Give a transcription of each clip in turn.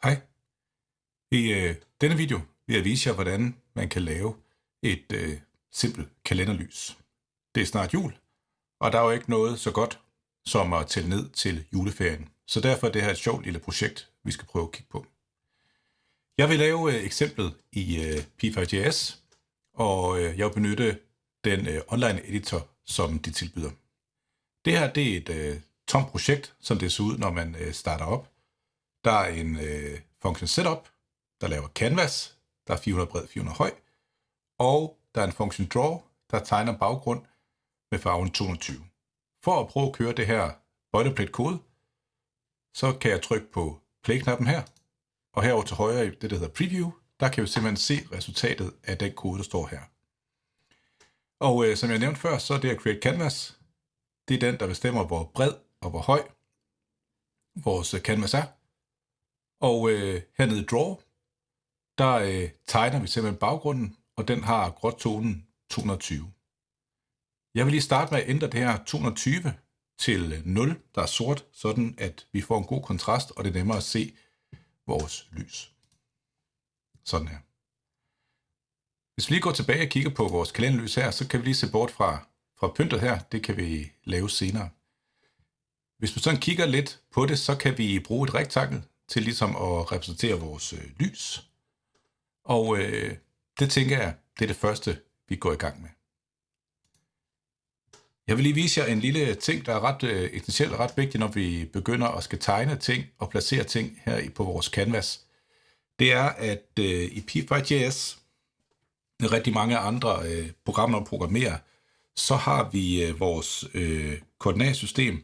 Hej. I denne video vil jeg vise jer, hvordan man kan lave et simpelt kalenderlys. Det er snart jul, og der er jo ikke noget så godt som at tælle ned til juleferien. Så derfor er det her et sjovt lille projekt, vi skal prøve at kigge på. Jeg vil lave eksemplet i P5.js, og jeg vil benytte den online editor, som de tilbyder. Det her det er et tomt projekt, som det ser ud, når man starter op. Der er en function setup, der laver canvas, der er 400 bred, 400 høj, og der er en function draw, der tegner baggrund med farven 220. For at prøve at køre det her boilerplate kode, så kan jeg trykke på play-knappen her, og herover til højre i det, der hedder preview, der kan vi simpelthen se resultatet af den kode, der står her. Og som jeg nævnte før, så er det at create canvas, det er den, der bestemmer, hvor bred og hvor høj vores canvas er. Og hernede i draw, der tegner vi simpelthen baggrunden, og den har gråtonen 220. Jeg vil lige starte med at ændre det her 220 til 0, der er sort, sådan at vi får en god kontrast, og det er nemmere at se vores lys. Sådan her. Hvis vi lige går tilbage og kigger på vores kalenderlys her, så kan vi lige se bort fra pyntet her. Det kan vi lave senere. Hvis vi sådan kigger lidt på det, så kan vi bruge et rektangel til ligesom at repræsentere vores lys. Og det tænker jeg, det er det første, vi går i gang med. Jeg vil lige vise jer en lille ting, der er ret essentielt og ret vigtigt, når vi begynder at skal tegne ting og placere ting her på vores canvas. Det er, at i P5.js, rigtig mange andre programmer og programmerer, så har vi vores koordinatsystem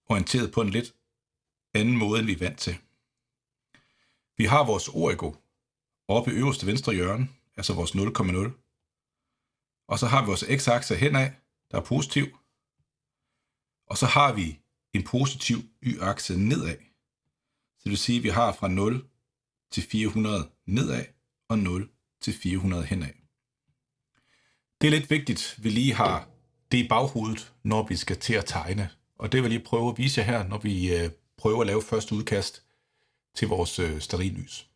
orienteret på en lidt anden måde, end vi er vant til. Vi har vores origo oppe i øverste venstre hjørne, altså vores 0,0. Og så har vi vores x-akse henad, der er positiv. Og så har vi en positiv y-akse nedad. Så det vil sige, at vi har fra 0 til 400 nedad og 0 til 400 henad. Det er lidt vigtigt, at vi lige har det i baghovedet, når vi skal til at tegne. Og det vil jeg lige prøve at vise jer her, når vi prøver at lave første udkast til vores stearinlys.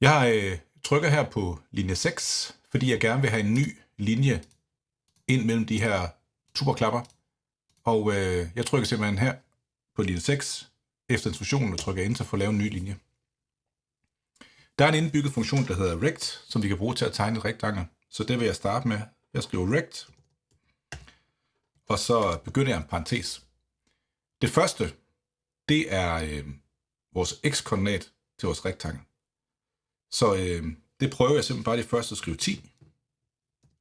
Jeg trykker her på linje 6, fordi jeg gerne vil have en ny linje ind mellem de her tuberklapper. Og jeg trykker simpelthen her på linje 6, efter instruktionen og trykker enter for at lave en ny linje. Der er en indbygget funktion, der hedder rect, som vi kan bruge til at tegne et rektangel. Så det vil jeg starte med. Jeg skriver rect, og så begynder jeg en parentes. Det første, det er vores x-koordinat til vores rektangel. Så det prøver jeg simpelthen bare lige først at skrive 10.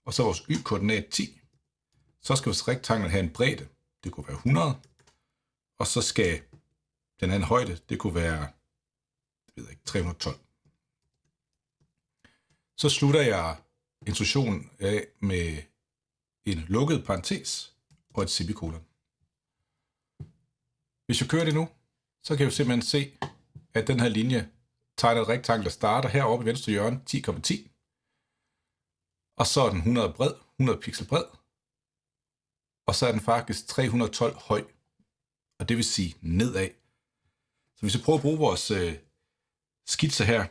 Og så vores y-koordinat 10. Så skal vores rektangel have en bredde. Det kunne være 100. Og så skal den have en højde. Det kunne være 312. Så slutter jeg instruktionen af med en lukket parentes og et semikolon. Hvis jeg kører det nu, så kan jeg simpelthen se, at den her linje tegner et rektangel, der starter heroppe i venstre hjørne 10,10. Og så er den 100 bred, 100 pixel bred. Og så er den faktisk 312 høj. Og det vil sige nedad. Så hvis vi prøver at bruge vores skitse her,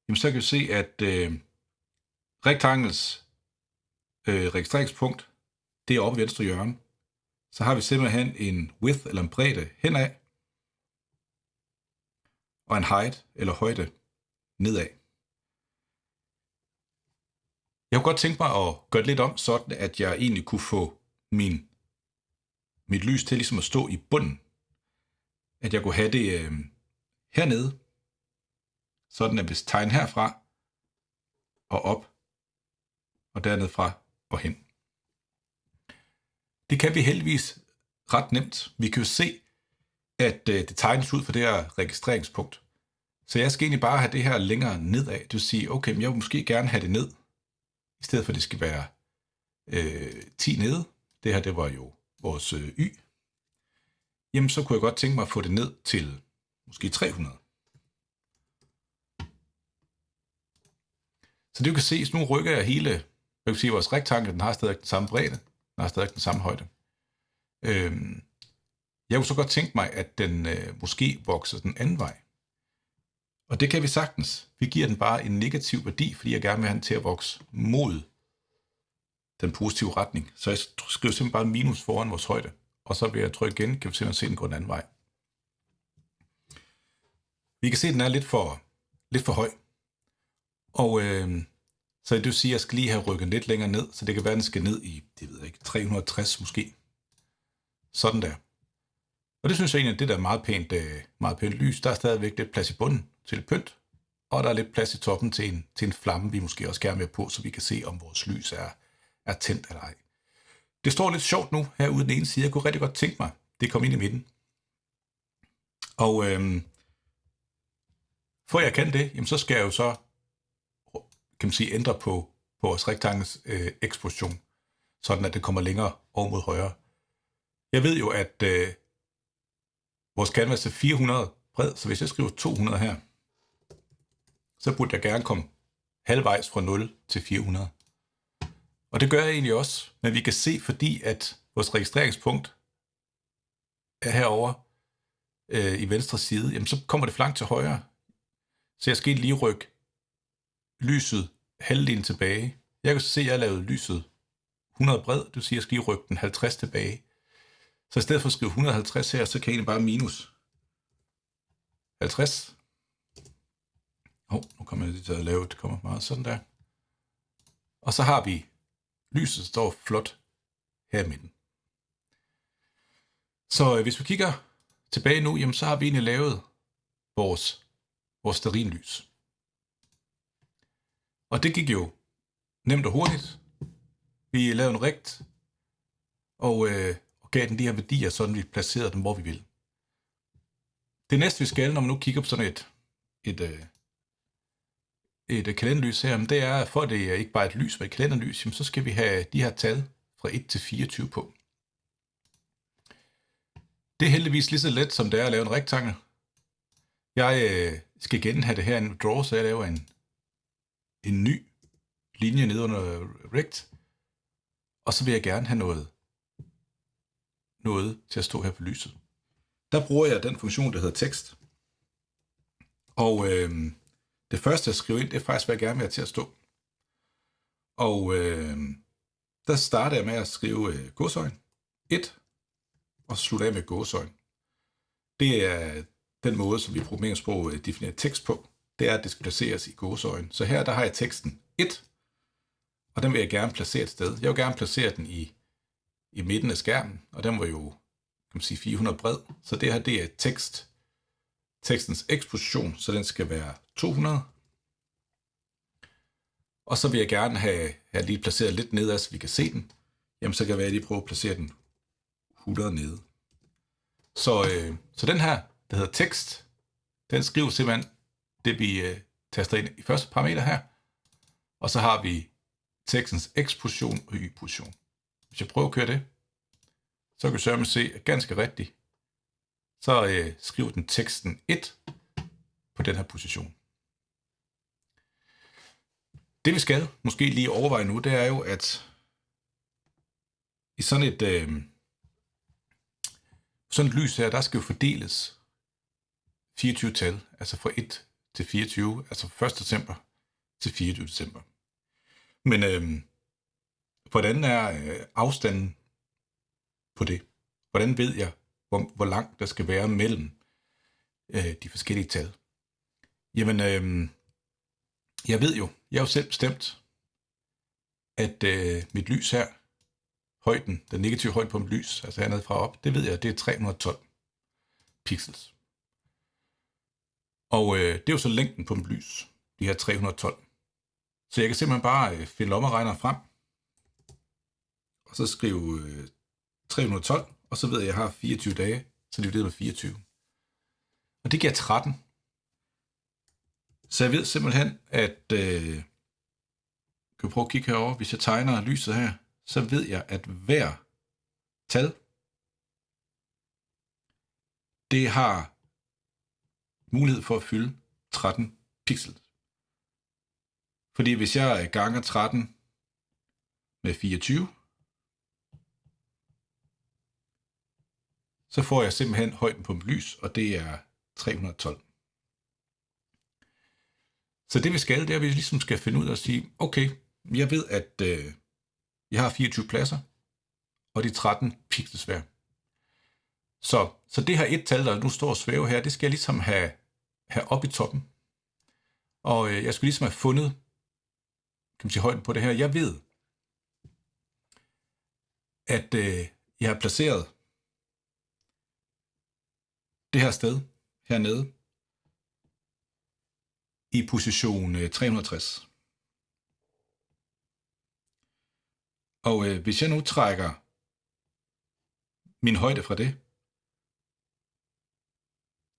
jamen så kan vi se, at rektangels registreringspunkt, det er oppe i venstre hjørne. Så har vi simpelthen en width eller en bredde henad, og en height eller højde nedad. Jeg kunne godt tænke mig at gøre det lidt om, sådan at jeg egentlig kunne få mit lys til ligesom at stå i bunden. At jeg kunne have det hernede, sådan at hvis tegn herfra og op, og dernede fra og hen. Det kan vi heldigvis ret nemt. Vi kan jo se, at det tegnes ud for det her registreringspunkt. Så jeg skal egentlig bare have det her længere nedad. Det vil sige, okay, men jeg vil måske gerne have det ned, i stedet for at det skal være 10 nede. Det her, det var jo vores y. Jamen, så kunne jeg godt tænke mig at få det ned til måske 300. Så det du kan se, så nu rykker jeg hele, jeg kan sige, vores rektangel, den har stadig den samme bredde, den har stadig den samme højde. Jeg kunne så godt tænke mig, at den måske vokser den anden vej. Og det kan vi sagtens. Vi giver den bare en negativ værdi, fordi jeg gerne vil have den til at vokse mod den positive retning. Så jeg skriver simpelthen bare minus foran vores højde. Og så vil jeg trykke igen, kan vi simpelthen se den gå den anden vej. Vi kan se, at den er lidt for høj. Og så det vil sige, at jeg skal lige have rykket lidt længere ned, så det kan være, at den skal ned i, det ved jeg ikke, 360 måske. Sådan der. Og det synes jeg egentlig, at det der er meget pænt lys. Der er stadigvæk lidt plads i bunden til et pynt, og der er lidt plads i toppen til en flamme, vi måske også gerne vil på, så vi kan se, om vores lys er tændt eller ej. Det står lidt sjovt nu herude den ene side. Jeg kunne rigtig godt tænke mig, det kom ind i midten. Og for jeg kan det, jamen så skal jeg jo så, kan man sige, ændre på vores rektangles eksposition, sådan at det kommer længere over mod højre. Jeg ved jo, at vores canvas er 400 bred, så hvis jeg skriver 200 her, så burde jeg gerne komme halvvejs fra 0 til 400. Og det gør jeg egentlig også, men vi kan se, fordi at vores registreringspunkt er herovre i venstre side, jamen så kommer det for langt til højre. Så jeg skal lige rykke lyset halvdelen tilbage. Jeg kan se, at jeg har lavet lyset 100 bred, det vil sige, at jeg skal lige rykke den 50 tilbage. Så i stedet for at skrive 150 her, så kan jeg egentlig bare minus 50. Nu kommer jeg lige til at lave, det kommer meget sådan der. Og så har vi lyset, der står flot her i midten. Så hvis vi kigger tilbage nu, jamen så har vi egentlig lavet vores stearinlys. Og det gik jo nemt og hurtigt. Vi lavede en rigt, og gav den de her værdier, sådan vi placerede dem, hvor vi vil. Det næste, vi skal, når man nu kigger på sådan et kalenderlys her, det er, for det er ikke bare et lys, men et kalenderlys, så skal vi have de her tal fra 1 til 24 på. Det er heldigvis lige så let, som det er at lave en rektangel. Jeg skal igen have det her en draw, så jeg laver en ny linje nede under rect. Og så vil jeg gerne have noget til at stå her på lyset. Der bruger jeg den funktion, der hedder tekst. Og det første, jeg skriver ind, det er faktisk, hvad jeg gerne vil have til at stå. Og der starter jeg med at skrive gåseøjne 1, og så slutter jeg med gåseøjne. Det er den måde, som vi i programmeringssprog definerer tekst på. Det er, at det skal placeres i gåseøjne. Så her, der har jeg teksten 1, og den vil jeg gerne placere et sted. Jeg vil gerne placere den i midten af skærmen, og den var jo, kan man sige, 400 bred. Så det her, det er tekstens eksposition, så den skal være 200. Og så vil jeg gerne have lige placeret lidt nedad, så vi kan se den. Jamen, så kan jeg lige prøve at placere den 100 nede. Så den her, der hedder tekst, den skriver simpelthen det, vi taster ind i første parameter her. Og så har vi tekstens eksposition og y-position. Hvis jeg prøver at køre det, så kan vi sørge med at se, at ganske rigtigt, så skriver den teksten 1 på den her position. Det vi skal måske lige overveje nu, det er jo, at i sådan et lys her, der skal jo fordeles 24 tal, altså fra 1 til 24, altså fra 1. december til 24. december. Men hvordan er afstanden på det? Hvordan ved jeg, hvor langt der skal være mellem de forskellige tal? Jamen, jeg ved jo, jeg har jo selv bestemt, at mit lys her, højden, den negative højde på mit lys, altså hernede fra op, det ved jeg, det er 312 pixels. Og det er jo så længden på mit lys, de her 312. Så jeg kan simpelthen bare finde lommeregneren frem, og så skrive 312, og så ved jeg, at jeg har 24 dage, så divideret med 24. Og det giver 13. Så jeg ved simpelthen, at kan vi prøve at kigge herover, hvis jeg tegner lyset her, så ved jeg, at hver tal, det har mulighed for at fylde 13 pixels. Fordi hvis jeg ganger 13 med 24, så får jeg simpelthen højden på mit lys, og det er 312. Så det vi skal, det er, at vi ligesom skal finde ud af at sige, okay, jeg ved, at jeg har 24 pladser, og de 13 pixels hver. Så det her et tal, der nu står og svæver her, det skal jeg ligesom have op i toppen. Og jeg skal ligesom have fundet, kan man sige, højden på det her. Jeg ved, at jeg har placeret det her sted hernede i position 360. Og hvis jeg nu trækker min højde fra det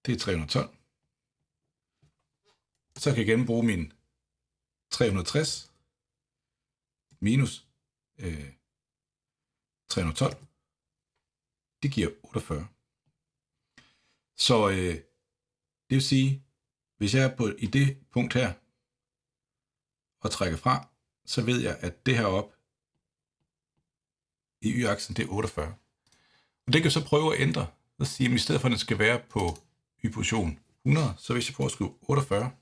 er 312. Så kan jeg igen bruge min 360 minus 312. Det giver 48. Så det vil sige, hvis jeg er i det punkt her og trækker fra, så ved jeg, at det her op i y-aksen, det er 48. Og det kan jeg så prøve at ændre. Så sige, at i stedet for at den skal være på y-position 100, så hvis jeg prøver at skrive 48,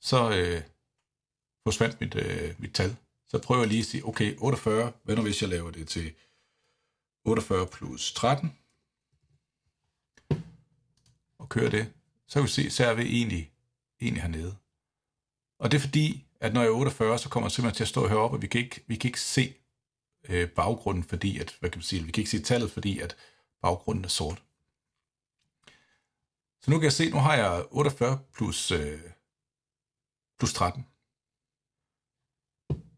så forsvandt mit tal. Så prøver jeg lige at sige, okay, 48, hvad nu hvis jeg laver det til 48 plus 13, og kører det, så kan vi se, så er vi egentlig hernede. Og det er fordi, at når jeg er 48, så kommer jeg simpelthen til at stå heroppe, og vi kan ikke se baggrunden, fordi at, hvad kan man sige, vi kan ikke se tallet, fordi at baggrunden er sort. Så nu kan jeg se, nu har jeg 48 plus 13.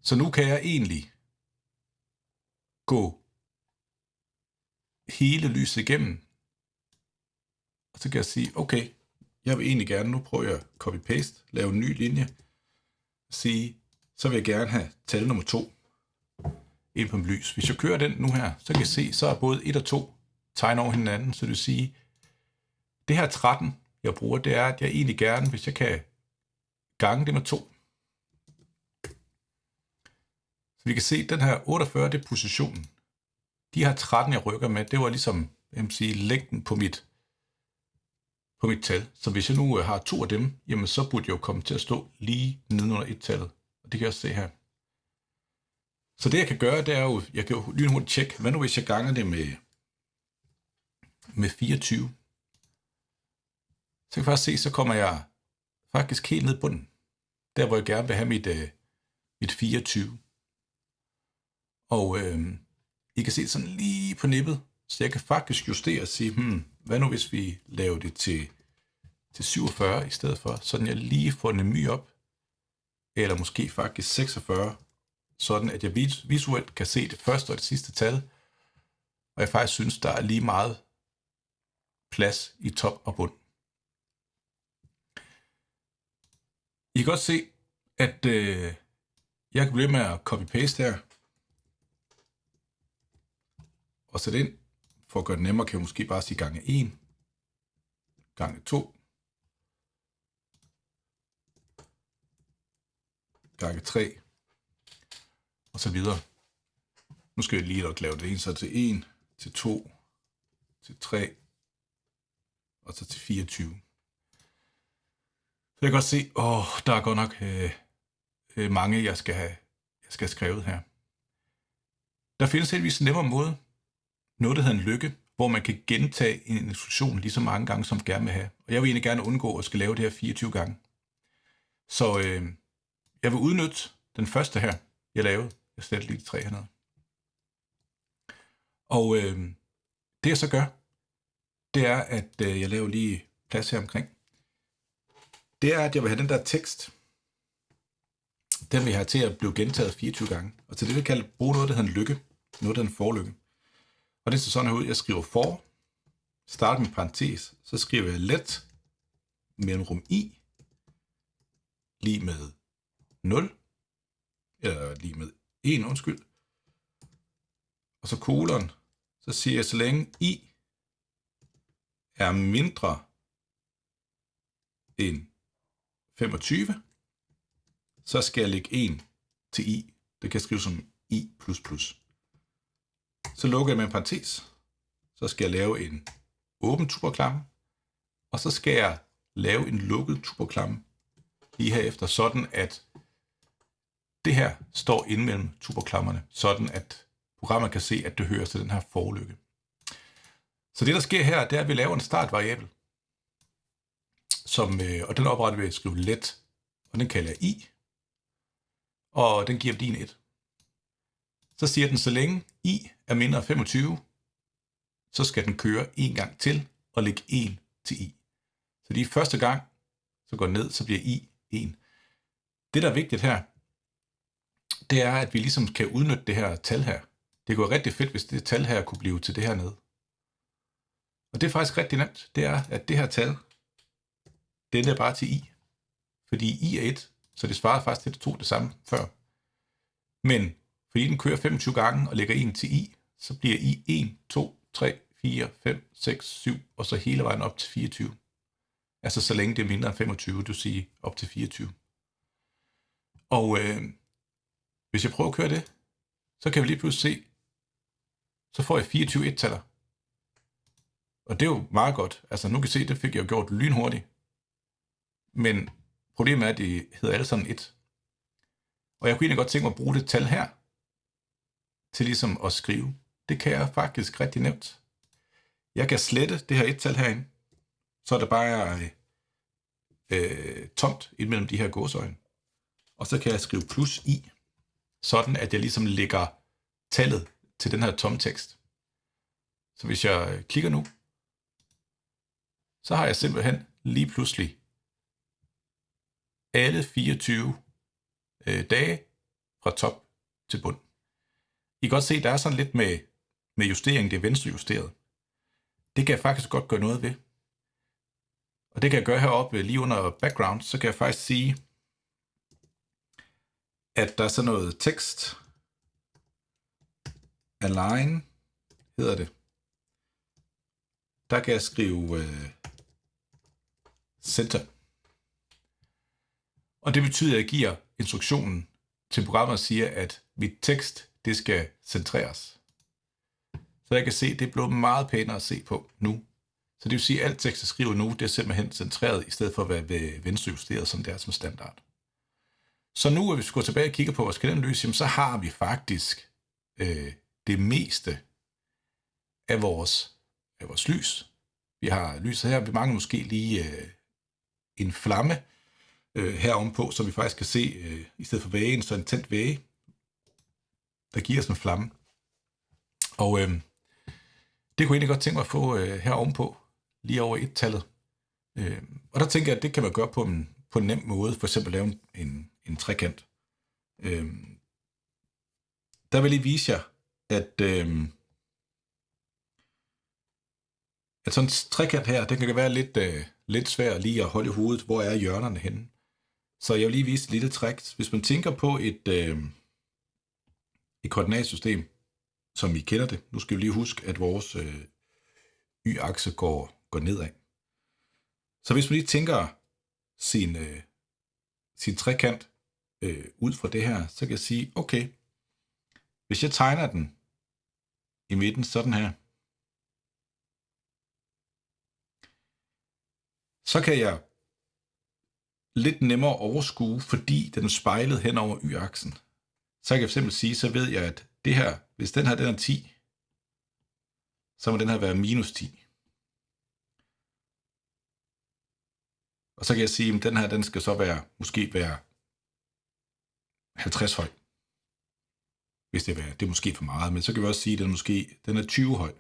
Så nu kan jeg egentlig gå hele lyset igennem. Og så kan jeg sige, okay, jeg vil egentlig gerne, nu prøver jeg at copy-paste, lave en ny linje, sige, så vil jeg gerne have tal nummer 2 ind på mit lys. Hvis jeg kører den nu her, så kan jeg se, så er både 1 og 2 tegn over hinanden, så det vil sige, det her 13, jeg bruger, det er, at jeg egentlig gerne, hvis jeg kan gange det med 2. Så vi kan se, at den her 48, det er positionen. De her 13, jeg rykker med, det var ligesom, jeg vil sige, længden på mit tal. Så hvis jeg nu har 2 af dem, jamen så burde jeg jo komme til at stå lige nedenunder 1-tallet. Og det kan jeg også se her. Så det jeg kan gøre, det er jo, jeg kan jo lynhurtigt tjekke, hvad nu hvis jeg ganger det med 24. Så kan jeg faktisk se, så kommer jeg faktisk helt ned på den. Der hvor jeg gerne vil have mit 24. Og I kan se sådan lige på nippet, så jeg kan faktisk justere og sige, hvad nu hvis vi laver det til 47 i stedet for, sådan jeg lige får en my op, eller måske faktisk 46, sådan at jeg visuelt kan se det første og det sidste tal, og jeg faktisk synes, der er lige meget plads i top og bund. I kan godt se, at jeg kan blive med at copy-paste her, og sætte ind. For at gøre det nemmere, kan jeg måske bare sige gange 1, gange 2, gange 3, og så videre. Nu skal jeg lige nok lave det en, så til 1, til 2, til 3, og så til 24. Så jeg kan godt se, der er godt nok mange, jeg skal have skrevet her. Der findes heldigvis en nemmere måde, noget der hedder en lykke, hvor man kan gentage en instruktion lige så mange gange, som man gerne vil have. Og jeg vil egentlig gerne undgå at skal lave det her 24 gange. Så jeg vil udnytte den første her, jeg lavede. Jeg sætter lige de 3 hernede. Og det jeg så gør, det er, at jeg laver lige plads her omkring. Det er, at jeg vil have den der tekst, den vil jeg have til at blive gentaget 24 gange. Og til det vil jeg bruge noget, der hedder en lykke. Noget, der hedder en forlykke. Og det ser sådan her ud. Jeg skriver for, starter med parentes, så skriver jeg let, mellemrum i, lige med 0, eller lige med 1, undskyld. Og så kolon, så siger jeg, så længe i er mindre end 25, så skal jeg lægge 1 til i. Det kan jeg skrive som i++. Så lukker jeg med en parentes. Så skal jeg lave en åben tuborklamme. Og så skal jeg lave en lukket tuborklamme lige herefter, sådan at det her står inde mellem tuborklammerne, sådan at programmet kan se, at det hører til den her forlykke. Så det, der sker her, det er, at vi laver en startvariabel, og den opretter vi ved at skrive let, og den kalder jeg i, og den giver værdien 1. Så siger den, så længe i er mindre end 25, så skal den køre en gang til og lægge 1 til i. Så lige første gang, så går den ned, så bliver i 1. Det, der er vigtigt her, det er, at vi ligesom kan udnytte det her tal her. Det kunne være rigtig fedt, hvis det tal her kunne blive til det her nede. Og det er faktisk rigtig nemt. Det er, at det her tal, det er bare til i. Fordi i er 1, så det svarer faktisk til, at det tog det samme før. Men fordi den kører 25 gange og lægger 1 til i, så bliver i 1, 2, 3, 4, 5, 6, 7, og så hele vejen op til 24. Altså så længe det er mindre end 25, du siger op til 24. Og hvis jeg prøver at køre det, så kan vi lige pludselig se, så får jeg 24 et-taller. Og det er jo meget godt. Altså nu kan I se, det fik jeg jo gjort lynhurtigt. Men problemet er, at de hedder alle sammen 1. Og jeg kunne egentlig godt tænke mig at bruge det tal her, til ligesom at skrive. Det kan jeg faktisk rigtig nemt. Jeg kan slette det her et-tal herinde, så er det bare tomt imellem de her gåseøjne. Og så kan jeg skrive plus i, sådan at jeg ligesom lægger tallet til den her tomme tekst. Så hvis jeg klikker nu, så har jeg simpelthen lige pludselig alle 24 dage fra top til bund. I kan godt se, at der er sådan lidt med justering, det er venstre justeret. Det kan jeg faktisk godt gøre noget ved. Og det kan jeg gøre heroppe lige under background, så kan jeg faktisk sige, at der er sådan noget tekst, align hedder det. Der kan jeg skrive center. Og det betyder, at jeg giver instruktionen til programmet og siger, at mit tekst, det skal centreres. Så jeg kan se, at det er blevet meget pænere at se på nu. Så det vil sige, at alt tekst, jeg skriver nu, det er simpelthen centreret, i stedet for at være ved venstrejusteret, som det er som standard. Så nu, hvis vi går tilbage og kigger på vores kalenderlys, så har vi faktisk det meste af vores lys. Vi har lyset her, vi mangler måske lige en flamme herovenpå, så vi faktisk kan se, i stedet for vægen, så en tændt væge, der giver os en flamme. Og det kunne jeg egentlig godt tænke mig at få herovenpå, lige over et-tallet. Og der tænker jeg, at det kan man gøre på en nem måde, for eksempel lave en trekant. Der vil jeg lige vise jer, at sådan en trekant her, det kan være lidt svært lige at holde i hovedet, hvor er hjørnerne henne. Så jeg vil lige vise et lille trick. Hvis man tænker på et koordinatsystem, som I kender det, nu skal vi lige huske, at vores y-akse går nedad. Så hvis man lige tænker sin trekant ud fra det her, så kan jeg sige, okay, hvis jeg tegner den i midten sådan her, så kan jeg lidt nemmere overskue, fordi den er spejlet hen over y-aksen. Så kan jeg fx sige, så ved jeg, at det her, hvis den her den er 10, så må den her være minus 10. Og så kan jeg sige, at den her, den skal så måske være 50 høj. Hvis det er måske for meget, men så kan vi også sige, at den er 20 høj.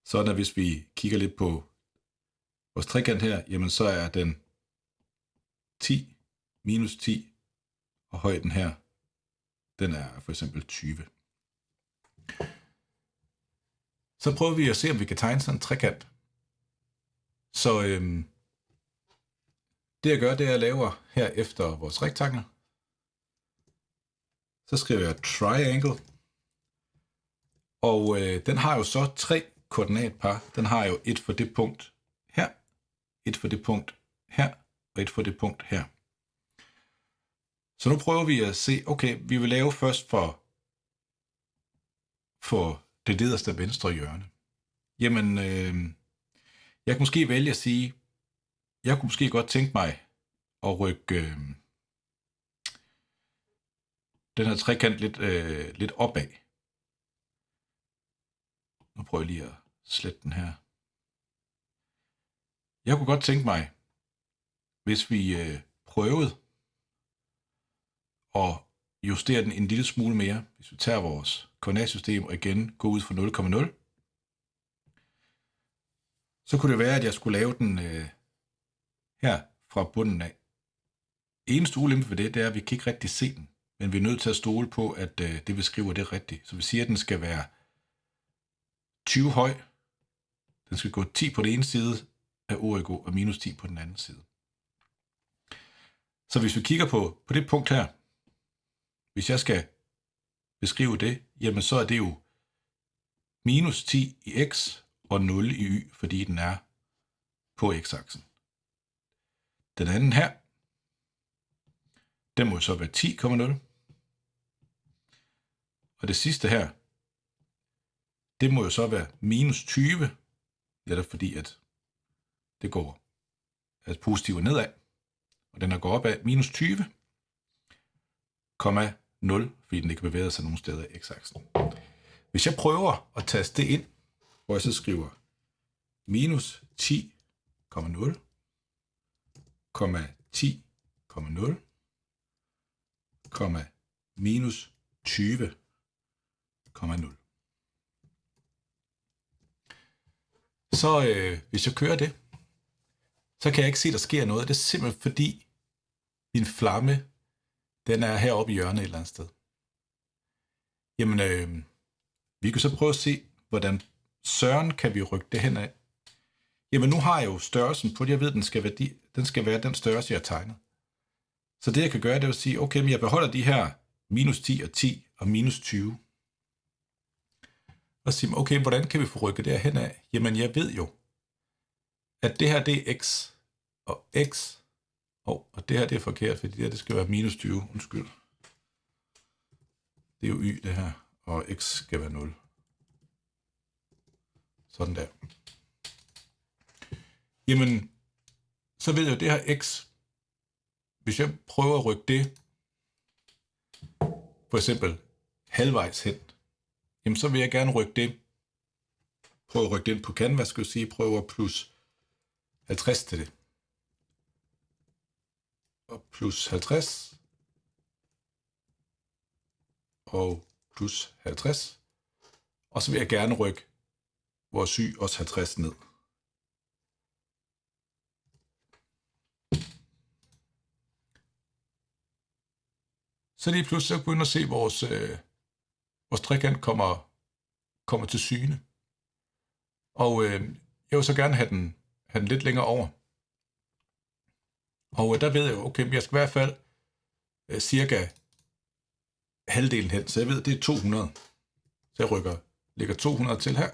Sådan at hvis vi kigger lidt på vores trekant her, jamen så er den 10 minus 10, og højden her, den er for eksempel 20. Så prøver vi at se, om vi kan tegne sådan en trekant. Så det jeg gør, det er, at jeg laver her efter vores rektangler. Så skriver jeg triangle. Og den har jo så 3 koordinatpar. Den har jo et for det punkt her, et for det punkt her, og et for det punkt her. Så nu prøver vi at se, okay, vi vil lave først for det nederste venstre hjørne. Jamen, jeg kan måske vælge at sige, jeg kunne måske godt tænke mig at rykke den her trekant lidt opad. Nu prøver jeg lige at slette den her. Jeg kunne godt tænke mig, hvis vi prøvede at justere den en lille smule mere, hvis vi tager vores koordinatsystem og igen går ud fra 0,0, så kunne det være, at jeg skulle lave den her fra bunden af. Eneste ulempe ved det er, at vi kan ikke rigtig se den, men vi er nødt til at stole på, at det vi skriver, det er rigtigt. Så vi siger, at den skal være 20 høj. Den skal gå 10 på den ene side af ORG og minus 10 på den anden side. Så hvis vi kigger på det punkt her, hvis jeg skal beskrive det, jamen så er det jo minus 10 i x og 0 i y, fordi den er på x-aksen. Den anden her, den må så være 10,0. Og det sidste her, det må jo så være minus 20, netop fordi at det går positivt nedad, og den er gået op af minus 20, 0, fordi den ikke bevæger sig nogen steder i x-aksen. Hvis jeg prøver at taste det ind, hvor jeg så skriver minus 10,0, 10,0, minus 20,0. Så hvis jeg kører det, så kan jeg ikke se, at der sker noget. Det er simpelthen fordi min flamme, den er heroppe i hjørnet et eller andet sted. Jamen, vi kan så prøve at se, hvordan søren kan vi rykke det hen af. Jamen, nu har jeg jo størrelsen på det. Jeg ved, den skal være den størrelse, jeg har tegnet. Så det, jeg kan gøre, det er at sige, okay, men jeg beholder de her minus 10 og 10 og minus 20. Og sige, okay, hvordan kan vi få rykket det her hen af? Jamen, jeg ved jo, at det her, det er x og x, og det her, det er forkert, fordi det her, det skal være minus 20, undskyld. Det er jo y, det her, og x skal være 0. Sådan der. Jamen, så ved jeg jo, det her x, hvis jeg prøver at rykke det, for eksempel halvvejs hen, jamen så vil jeg gerne rykke det, prøve at rykke det ind på canvas, skal jeg sige, prøve at plus 50 til det. Og plus 50, og plus 50, og så vil jeg gerne rykke vores y også 50 ned. Så lige pludselig så begynder at se, at vores trekant kommer til syne. Og jeg vil så gerne have den lidt længere over. Og der ved jeg jo, okay, jeg skal i hvert fald cirka halvdelen hen, så jeg ved, det er 200. Så jeg lægger 200 til her,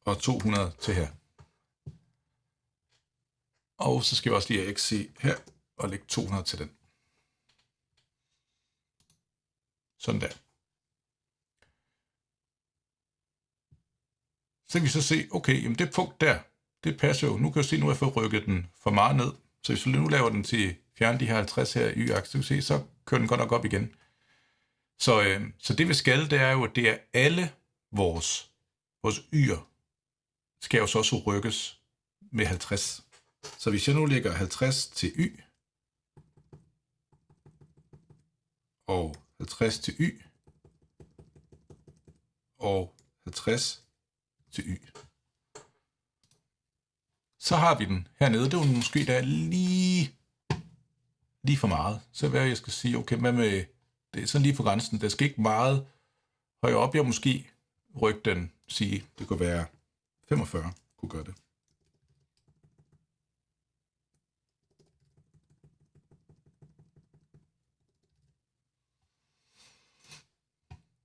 og 200 til her. Og så skal jeg også lige have x her, og lægge 200 til den. Sådan der. Så kan vi så se, okay, jamen det punkt der, det passer jo. Nu kan jeg se, nu har jeg fået rykket den for meget ned. Så hvis vi nu laver den til fjerne de her 50 her i y-aksen, så kører den godt nok op igen. Så det vi skal, det er jo, at det er alle vores y'er, skal jo så også rykkes med 50. Så hvis jeg nu lægger 50 til y, og 50 til y, og 50 til y. Så har vi den hernede. Det er jo måske der lige for meget. Så hvad jeg skal sige, okay, hvad med, det er sådan lige på grænsen. Der skal ikke meget højere op. Jeg måske rykke den, sige, det kunne være 45, kunne gøre det.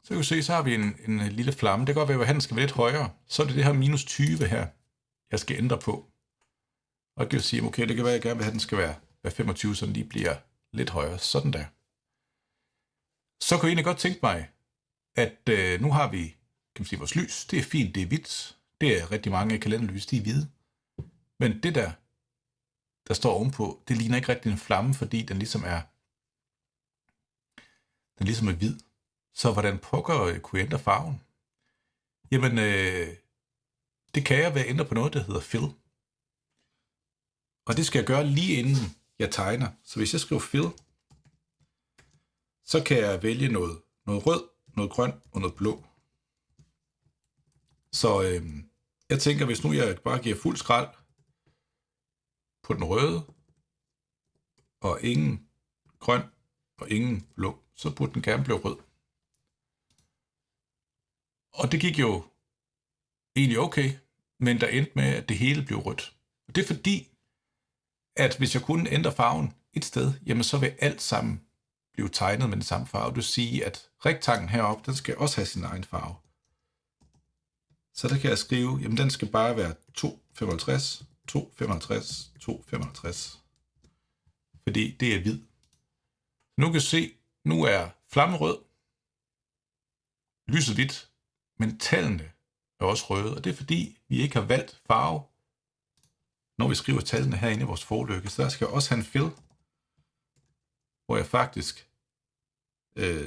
Så kan vi se, så har vi en lille flamme. Det kan godt være, at den skal være lidt højere. Så er det her minus 20 her, jeg skal ændre på. Og jeg kan sige, okay, det kan være, at jeg gerne vil have, at den skal være 25, så den lige bliver lidt højere, sådan der. Så kunne jeg egentlig godt tænke mig, at nu har vi, kan man sige, vores lys. Det er fint, det er hvidt. Det er rigtig mange kalenderlys, de er hvide. Men det der står ovenpå, det ligner ikke rigtig en flamme, fordi den ligesom er hvid. Så hvordan pokker kunne jeg ændre farven? Jamen, det kan jeg ved at ændre på noget, der hedder fill. Og det skal jeg gøre lige inden jeg tegner. Så hvis jeg skriver fill, så kan jeg vælge noget rød, noget grøn og noget blå. Så jeg tænker, hvis nu jeg bare giver fuld skrald på den røde, og ingen grøn og ingen blå, så burde den gerne blive rød. Og det gik jo egentlig okay, men der endte med, at det hele blev rødt. Og det er fordi, at hvis jeg kunne ændre farven et sted, jamen så vil alt sammen blive tegnet med den samme farve. Det vil sige, at rektangen heroppe, den skal også have sin egen farve. Så der kan jeg skrive, jamen den skal bare være 2,55, 2,55, 2,55. Fordi det er hvid. Nu kan I se, nu er flammen rød, lyset hvidt, men tallene er også røde, og det er fordi, vi ikke har valgt farve, når vi skriver tallene herinde i vores forlykke. Så der skal jeg også have en fill, hvor jeg faktisk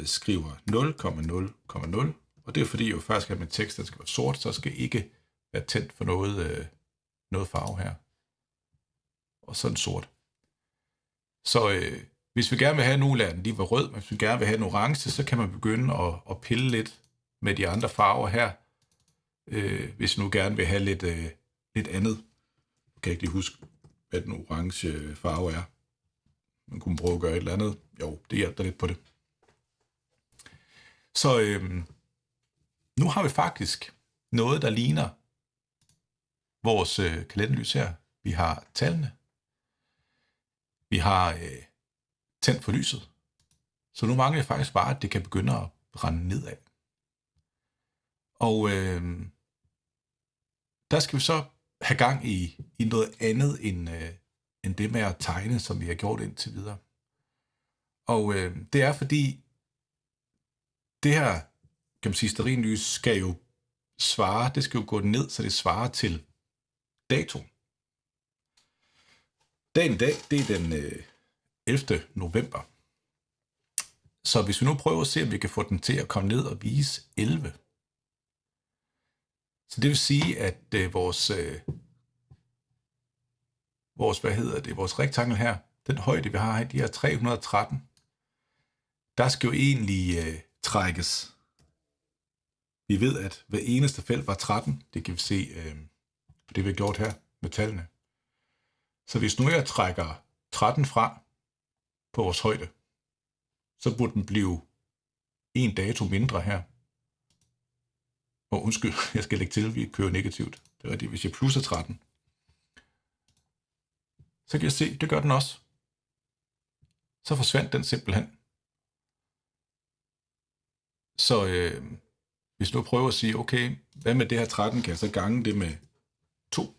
skriver 0,0,0, og det er fordi, jo faktisk at min tekst den skal være sort, så skal ikke være tændt for noget farve her. Og sådan sort. Så hvis vi gerne vil have en uland, de var rød, men hvis vi gerne vil have en orange, så kan man begynde at pille lidt med de andre farver her. Hvis vi nu gerne vil have lidt andet. Jeg kan ikke lige huske, hvad den orange farve er. Man kunne prøve at gøre et eller andet. Jo, det hjælper lidt på det. Så nu har vi faktisk noget, der ligner vores kalenderlys her. Vi har tallene. Vi har tændt for lyset. Så nu mangler det faktisk bare, at det kan begynde at brænde nedad. Og der skal vi så have gang i noget andet end det med at tegne, som vi har gjort indtil videre. Og det er fordi, det her, kan man sige, stearinlys skal jo svare, det skal jo gå ned, så det svarer til dato. Dagen i dag, det er den 11. november. Så hvis vi nu prøver at se, om vi kan få den til at komme ned og vise 11. Så det vil sige, at vores rektangel her, den højde vi har her, de her 313, der skal jo egentlig trækkes. Vi ved, at hver eneste felt var 13. Det kan vi se på det, vi har gjort her med tallene. Så hvis nu jeg trækker 13 fra på vores højde, så burde den blive en dato mindre her. Og undskyld, jeg skal lægge til, at vi kører negativt. Det er rigtigt, hvis jeg plusser 13. Så kan jeg se, det gør den også. Så forsvandt den simpelthen. Så hvis du prøver at sige, okay, hvad med det her 13, kan jeg så gange det med 2?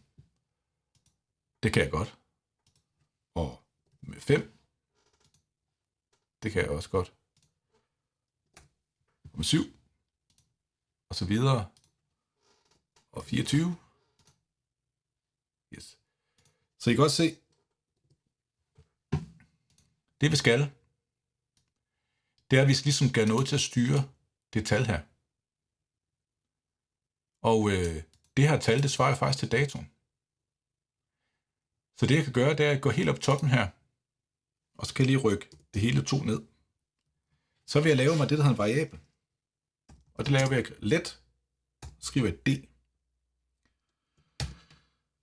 Det kan jeg godt. Og med 5. Det kan jeg også godt. Og med 7. Og så videre. Og 24. Yes. Så I kan godt se, det vi skal, det er, at vi ligesom gør noget til at styre det tal her. Og det her tal, det svarer faktisk til datoen. Så det jeg kan gøre, det er at gå helt op toppen her, og så kan jeg lige rykke det hele 2 ned. Så vil jeg lave mig det, der hedder en variabel. Og det laver vi let. Skriver jeg D.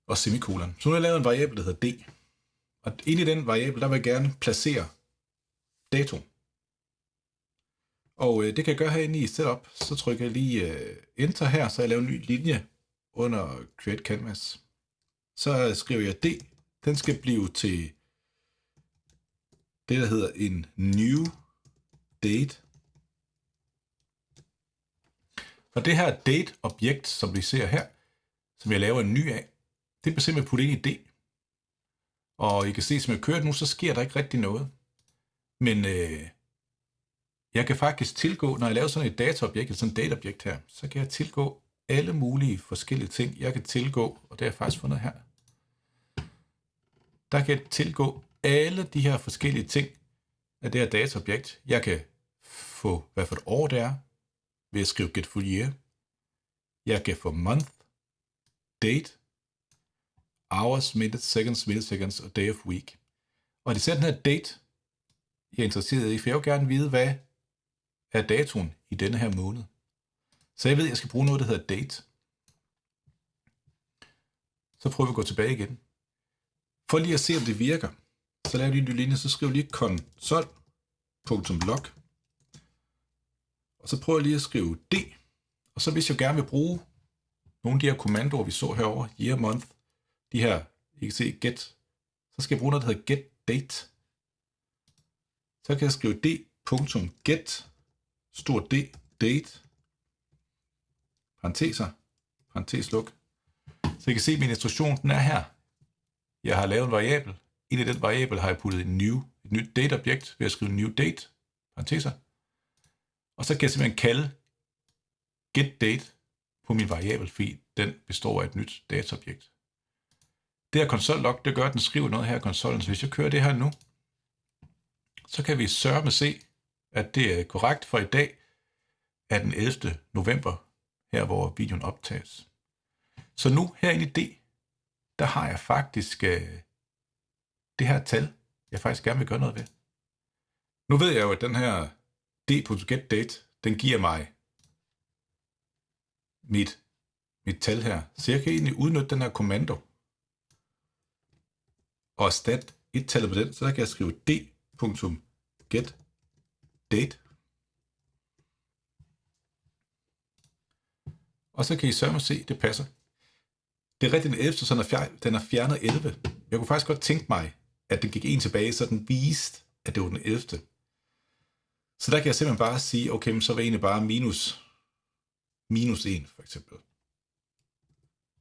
Og semikolon. Så nu har jeg lavet en variabel, der hedder D. Og inde i den variabel, der vil jeg gerne placere dato. Og det kan jeg gøre herinde i setup. Så trykker jeg lige enter her, så jeg laver en ny linje under create canvas. Så skriver jeg D. Den skal blive til det, der hedder en new date. Og det her date-objekt, som vi ser her, som jeg laver en ny af, det bliver simpelthen puttet ind i D. Og I kan se, som jeg kører nu, så sker der ikke rigtig noget. Men jeg kan faktisk tilgå, når jeg laver sådan et dataobjekt, eller sådan et dataobjekt her, så kan jeg tilgå alle mulige forskellige ting. Jeg kan tilgå, og det har jeg faktisk fundet her, der kan jeg tilgå alle de her forskellige ting af det her dataobjekt. Jeg kan få, hvad for et år det er, ved at skrive get full year. Jeg kan få month, date, hours, minutes, seconds, milliseconds og day of week. Og det er den her date, jeg er interesseret i, for jeg vil gerne vide, hvad er datoen i denne her måned. Så jeg ved, at jeg skal bruge noget, der hedder date. Så prøver vi at gå tilbage igen. For lige at se, om det virker, så laver jeg lige en ny linje, så skriver jeg lige console.log. Og så prøver jeg lige at skrive d. Og så hvis jeg gerne vil bruge nogle af de her kommandoer, vi så herover, year, month, de her, I kan se get, så skal jeg bruge noget, der hedder get date. Så kan jeg skrive d.get, stor D, date, parenteser, parentes luk. Så I kan se, at min instruktion, den er her. Jeg har lavet en variabel. I den variabel har jeg puttet et nyt date-objekt ved at skrive new date, parenteser. Og så kan jeg simpelthen kalde get date på min variabel, fordi den består af et nyt dataobjekt. Det her console.log, det gør, at den skriver noget her i konsollen. Så hvis jeg kører det her nu, så kan vi sørge med se, at det er korrekt for i dag er den 11. november, her hvor videoen optages. Så nu herinde i D, der har jeg faktisk det her tal, jeg faktisk gerne vil gøre noget ved. Nu ved jeg jo, at den her d.getDate, den giver mig mit tal her. Så jeg kan egentlig udnytte den her kommando og erstatte et tal på den, så der kan jeg skrive d.getDate. Og så kan I sørge mig se, det passer. Det er rigtigt den 11, så den er fjernet 11. Jeg kunne faktisk godt tænke mig, at den gik en tilbage, så den viste, at det var den 11. Så der kan jeg simpelthen bare sige, okay, så var egentlig bare minus 1, for eksempel.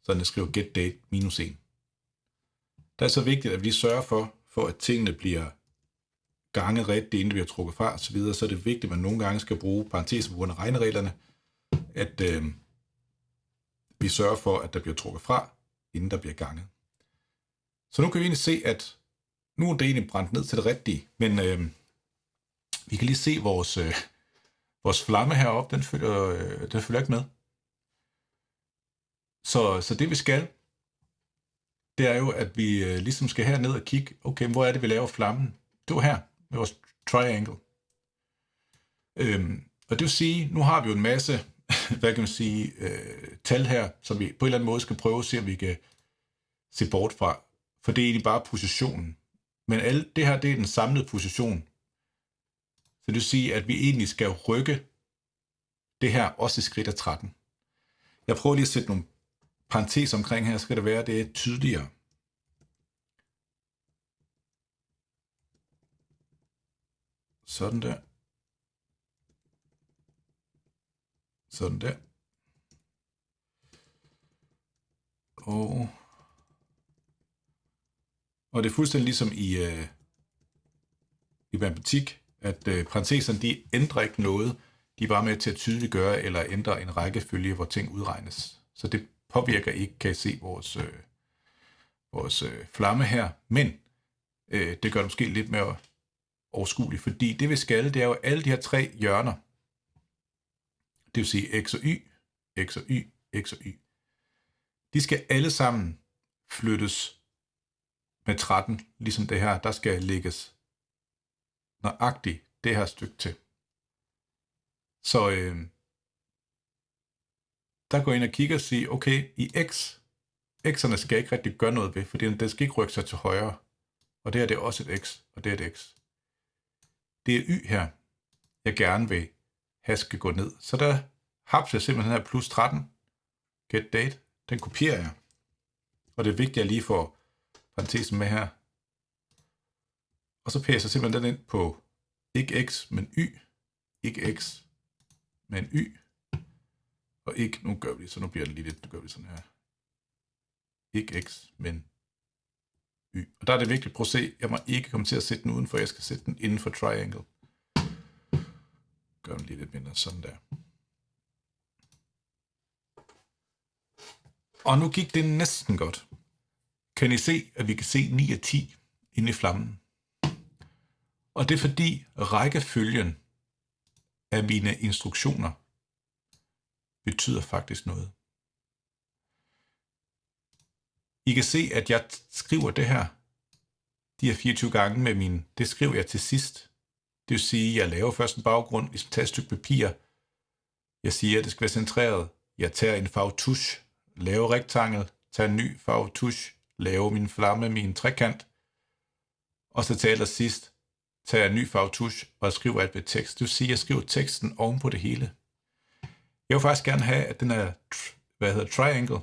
Så jeg skriver get date minus 1. Det er så vigtigt, at vi sørger for at tingene bliver ganget rigtigt, inden det bliver trukket fra osv. Så er det vigtigt, at man nogle gange skal bruge parenteser på grund af regnereglerne, at vi sørger for, at der bliver trukket fra, inden der bliver ganget. Så nu kan vi egentlig se, at nu er det egentlig brændt ned til det rigtige, men vi kan lige se vores flamme heroppe, den følger ikke med. Så det vi skal, det er jo, at vi ligesom skal herned og kigge, okay, hvor er det, vi laver flammen? Det var her, med vores triangle. Og det vil sige, nu har vi jo en masse, hvad kan man sige, tal her, som vi på en eller anden måde skal prøve at se, om vi kan se bort fra. For det er egentlig bare positionen. Men alt det her, det er den samlede position. Så det vil sige, at vi egentlig skal rykke det her også i skridt af 13. Jeg prøver lige at sætte nogle parenteser omkring her, så skal det være, det er tydeligere. Sådan der. Sådan der. Og det er fuldstændig ligesom i matematik, at parenteserne, de ændrer ikke noget. De er bare med til at tydeliggøre eller ændre en rækkefølge, hvor ting udregnes. Så det påvirker ikke, kan I se, vores flamme her. Men det gør det måske lidt mere overskueligt, fordi det vi skal, det er jo alle de her 3 hjørner. Det vil sige x og y, x og y, x og y. De skal alle sammen flyttes med 13, ligesom det her. Der skal lægges nøjagtigt det her stykke til. Så der går jeg ind og kigger og siger, okay, i x'erne skal jeg ikke rigtig gøre noget ved, fordi den skal ikke rykke sig til højre. Og det her, det er også et x, og det er et x. Det er y her, jeg gerne vil have skal gå ned. Så der hapser jeg simpelthen her plus 13, get date, den kopierer jeg. Og det er vigtigt, at jeg lige får parentesen med her. Og så passer jeg simpelthen den ind på ikke x, men y. Ikke x, men y. Og ikke, nu gør vi det, så nu bliver det lige lidt, nu gør vi sådan her. Ikke x, men Y. Og der er det vigtigt, prøv at se, jeg må ikke komme til at sætte den udenfor, jeg skal sætte den inden for triangle. Gør den lige lidt mindre sådan der. Og nu gik det næsten godt. Kan I se, at vi kan se 9 af 10 inde i flammen? Og det er fordi rækkefølgen af mine instruktioner betyder faktisk noget. I kan se, at jeg skriver det her, de her 24 gange med min, det skriver jeg til sidst. Det vil sige, at jeg laver først en baggrund, hvis jeg tager et stykke papir. Jeg siger, at det skal være centreret. Jeg tager en farve tusch, laver rektangel, tager en ny farve tusch, laver min flamme, min trekant. Og så til allersidst, tager jeg en ny farve tusch og skriver alt ved tekst. Det vil sige, at jeg skriver teksten oven på det hele. Jeg vil faktisk gerne have, at den er, triangle,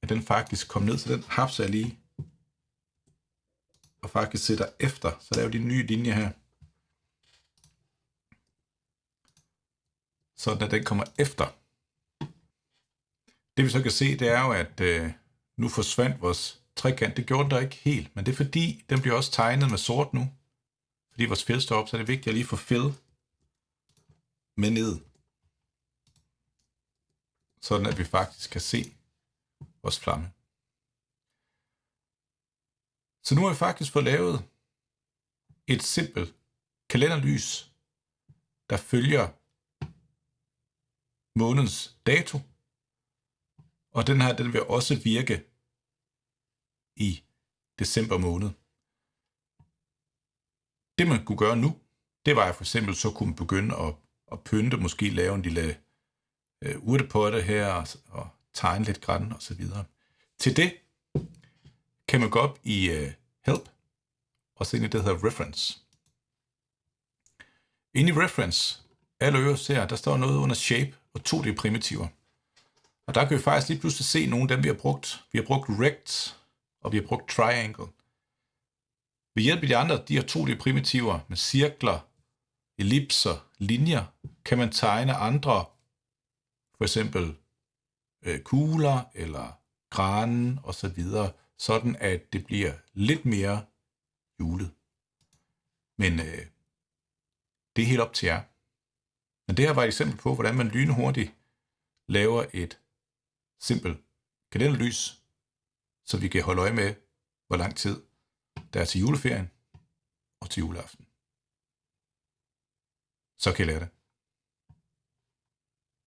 at den faktisk kom ned, så den hapser jeg lige. Og faktisk sætter efter, så der er jo de nye linjer her. Sådan at den kommer efter. Det vi så kan se, det er jo, at nu forsvandt vores trekant. Det gjorde den der ikke helt, men det er fordi, den bliver også tegnet med sort nu. Fordi vores fill står op, så er det vigtigt at lige få fill med ned. Sådan at vi faktisk kan se vores flamme. Så nu har vi faktisk fået lavet et simpelt kalenderlys, der følger månedens dato. Og den her, den vil også virke i december måned. Det man kunne gøre nu, det var at for eksempel så kunne man begynde at pynte, måske lave en lille urtepotte her og tegne lidt græn og så videre. Til det kan man gå op i Help og se ind i det, der hedder Reference. Inde i Reference, allerøverst her, der står noget under Shape og 2D primitiver. Og der kan vi faktisk lige pludselig se nogle af dem, vi har brugt. Vi har brugt Rect, og vi har brugt Triangle. Ved hjælp af de andre, de her 2D primitiver med cirkler, ellipser, linjer, kan man tegne andre, for eksempel kugler eller granen og så videre, sådan at det bliver lidt mere julet. Men det er helt op til jer. Men det her var et eksempel på, hvordan man lynhurtigt laver et simpelt kalenderlys, så vi kan holde øje med, hvor lang tid der er til juleferien og til juleaften. Så kan I lære det.